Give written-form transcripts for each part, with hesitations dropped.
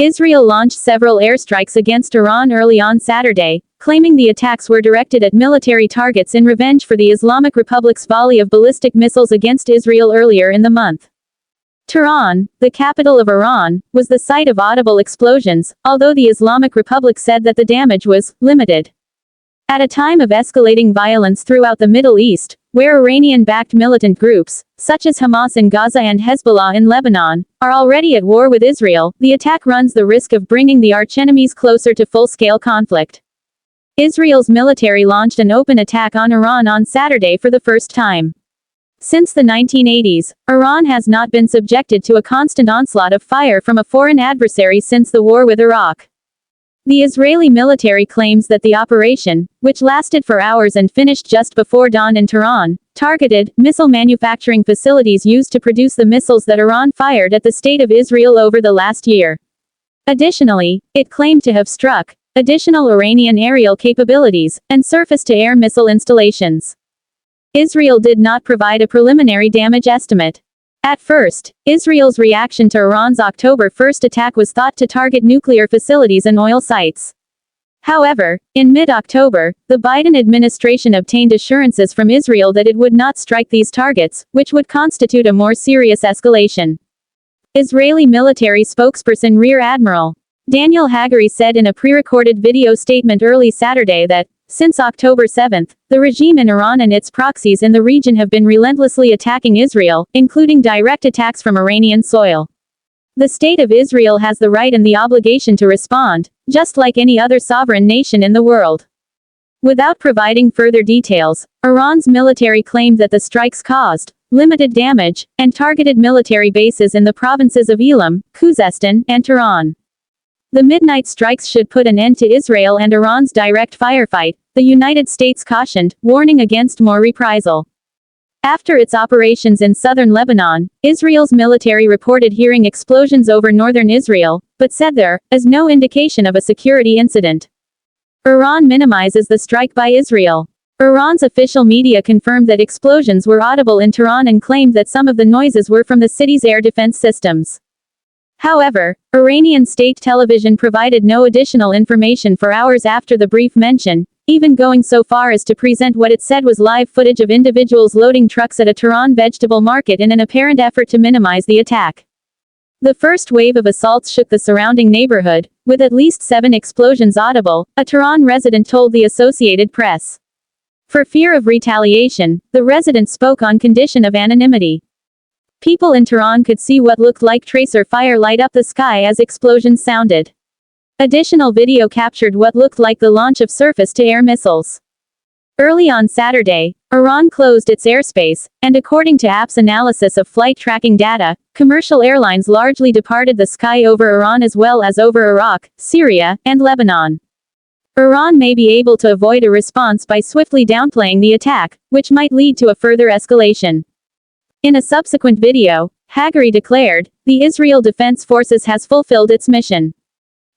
Israel launched several airstrikes against Iran early on Saturday, claiming the attacks were directed at military targets in revenge for the Islamic Republic's volley of ballistic missiles against Israel earlier in the month. Tehran, the capital of Iran, was the site of audible explosions, although the Islamic Republic said that the damage was limited. At a time of escalating violence throughout the Middle East, where Iranian-backed militant groups, such as Hamas in Gaza and Hezbollah in Lebanon, are already at war with Israel, the attack runs the risk of bringing the archenemies closer to full-scale conflict. Israel's military launched an open attack on Iran on Saturday for the first time. Since the 1980s, Iran has not been subjected to a constant onslaught of fire from a foreign adversary since the war with Iraq. The Israeli military claims that the operation, which lasted for hours and finished just before dawn in Tehran, targeted missile manufacturing facilities used to produce the missiles that Iran fired at the state of Israel over the last year. Additionally, it claimed to have struck additional Iranian aerial capabilities and surface-to-air missile installations. Israel did not provide a preliminary damage estimate. At first, Israel's reaction to Iran's October 1 attack was thought to target nuclear facilities and oil sites. However, in mid-October, the Biden administration obtained assurances from Israel that it would not strike these targets, which would constitute a more serious escalation. Israeli military spokesperson Rear Admiral Daniel Hagari said in a pre-recorded video statement early Saturday that, since October 7, the regime in Iran and its proxies in the region have been relentlessly attacking Israel, including direct attacks from Iranian soil. The state of Israel has the right and the obligation to respond, just like any other sovereign nation in the world. Without providing further details, Iran's military claimed that the strikes caused limited damage and targeted military bases in the provinces of Elam, Khuzestan, and Tehran. The midnight strikes should put an end to Israel and Iran's direct firefight, the United States cautioned, warning against more reprisal. After its operations in southern Lebanon, Israel's military reported hearing explosions over northern Israel, but said there is no indication of a security incident. Iran minimizes the strike by Israel. Iran's official media confirmed that explosions were audible in Tehran and claimed that some of the noises were from the city's air defense systems. However, Iranian state television provided no additional information for hours after the brief mention, even going so far as to present what it said was live footage of individuals loading trucks at a Tehran vegetable market in an apparent effort to minimize the attack. The first wave of assaults shook the surrounding neighborhood, with at least 7 explosions audible, a Tehran resident told the Associated Press. For fear of retaliation, the resident spoke on condition of anonymity. People in Tehran could see what looked like tracer fire light up the sky as explosions sounded. Additional video captured what looked like the launch of surface-to-air missiles. Early on Saturday, Iran closed its airspace, and according to AP's analysis of flight tracking data, commercial airlines largely departed the sky over Iran as well as over Iraq, Syria, and Lebanon. Iran may be able to avoid a response by swiftly downplaying the attack, which might lead to a further escalation. In a subsequent video, Hagari declared, "The Israel Defense Forces has fulfilled its mission.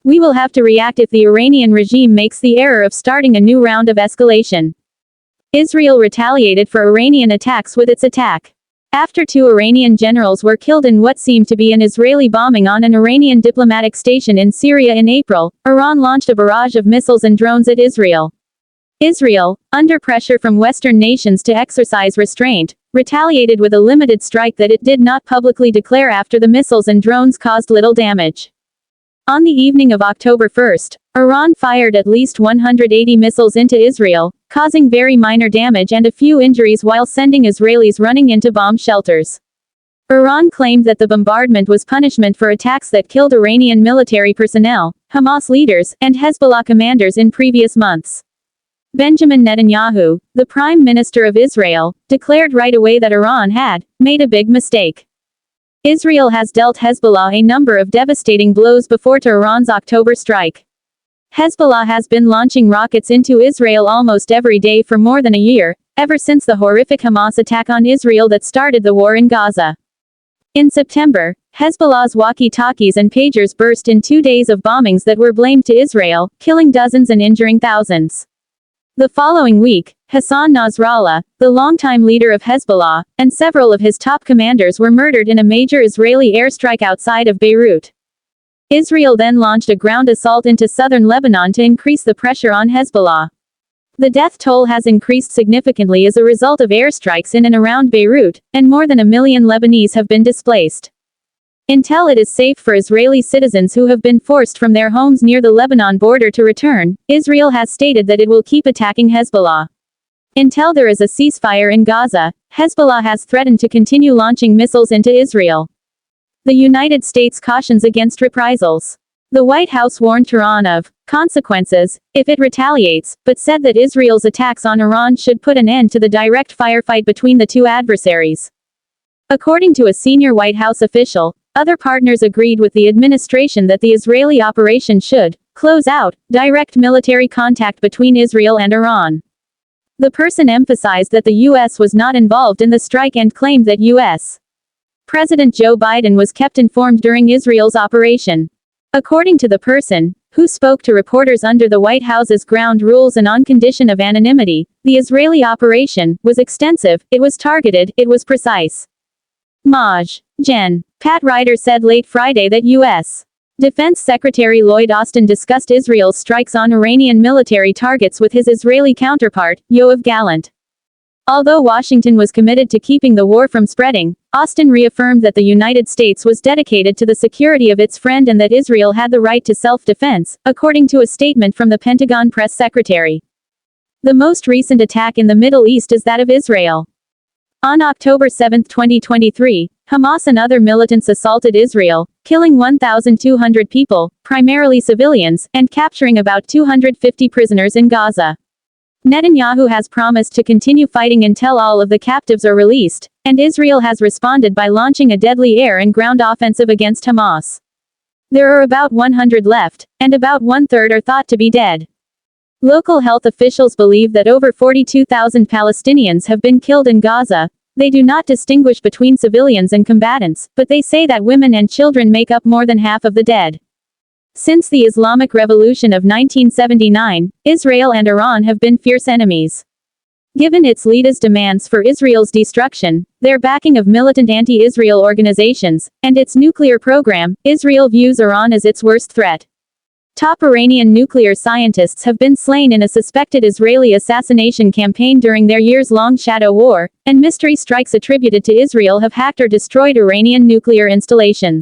We will have to react if the Iranian regime makes the error of starting a new round of escalation." Israel retaliated for Iranian attacks with its attack. After 2 Iranian generals were killed in what seemed to be an Israeli bombing on an Iranian diplomatic station in Syria in April, Iran launched a barrage of missiles and drones at Israel. Israel, under pressure from Western nations to exercise restraint, retaliated with a limited strike that it did not publicly declare after the missiles and drones caused little damage. On the evening of October 1, Iran fired at least 180 missiles into Israel, causing very minor damage and a few injuries while sending Israelis running into bomb shelters. Iran claimed that the bombardment was punishment for attacks that killed Iranian military personnel, Hamas leaders, and Hezbollah commanders in previous months. Benjamin Netanyahu, the Prime Minister of Israel, declared right away that Iran had made a big mistake. Israel has dealt Hezbollah a number of devastating blows before to Iran's October strike. Hezbollah has been launching rockets into Israel almost every day for more than a year, ever since the horrific Hamas attack on Israel that started the war in Gaza. In September, Hezbollah's walkie-talkies and pagers burst in 2 days of bombings that were blamed to Israel, killing dozens and injuring thousands. The following week, Hassan Nasrallah, the longtime leader of Hezbollah, and several of his top commanders were murdered in a major Israeli airstrike outside of Beirut. Israel then launched a ground assault into southern Lebanon to increase the pressure on Hezbollah. The death toll has increased significantly as a result of airstrikes in and around Beirut, and more than 1 million Lebanese have been displaced. Until it is safe for Israeli citizens who have been forced from their homes near the Lebanon border to return, Israel has stated that it will keep attacking Hezbollah. Until there is a ceasefire in Gaza, Hezbollah has threatened to continue launching missiles into Israel. The United States cautions against reprisals. The White House warned Tehran of consequences if it retaliates, but said that Israel's attacks on Iran should put an end to the direct firefight between the two adversaries. According to a senior White House official, other partners agreed with the administration that the Israeli operation should close out direct military contact between Israel and Iran. The person emphasized that the U.S. was not involved in the strike and claimed that U.S. President Joe Biden was kept informed during Israel's operation. According to the person, who spoke to reporters under the White House's ground rules and on condition of anonymity, the Israeli operation was extensive, it was targeted, it was precise. Maj. Gen. Pat Ryder said late Friday that U.S. Defense Secretary Lloyd Austin discussed Israel's strikes on Iranian military targets with his Israeli counterpart, Yoav Gallant. Although Washington was committed to keeping the war from spreading, Austin reaffirmed that the United States was dedicated to the security of its friend and that Israel had the right to self-defense, according to a statement from the Pentagon press secretary. The most recent attack in the Middle East is that of Israel. On October 7, 2023, Hamas and other militants assaulted Israel, killing 1,200 people, primarily civilians, and capturing about 250 prisoners in Gaza. Netanyahu has promised to continue fighting until all of the captives are released, and Israel has responded by launching a deadly air and ground offensive against Hamas. There are about 100 left, and about one-third are thought to be dead. Local health officials believe that over 42,000 Palestinians have been killed in Gaza. They do not distinguish between civilians and combatants, but they say that women and children make up more than half of the dead. Since the Islamic Revolution of 1979, Israel and Iran have been fierce enemies. Given its leaders' demands for Israel's destruction, their backing of militant anti-Israel organizations, and its nuclear program, Israel views Iran as its worst threat. Top Iranian nuclear scientists have been slain in a suspected Israeli assassination campaign during their years-long shadow war, and mystery strikes attributed to Israel have hacked or destroyed Iranian nuclear installations.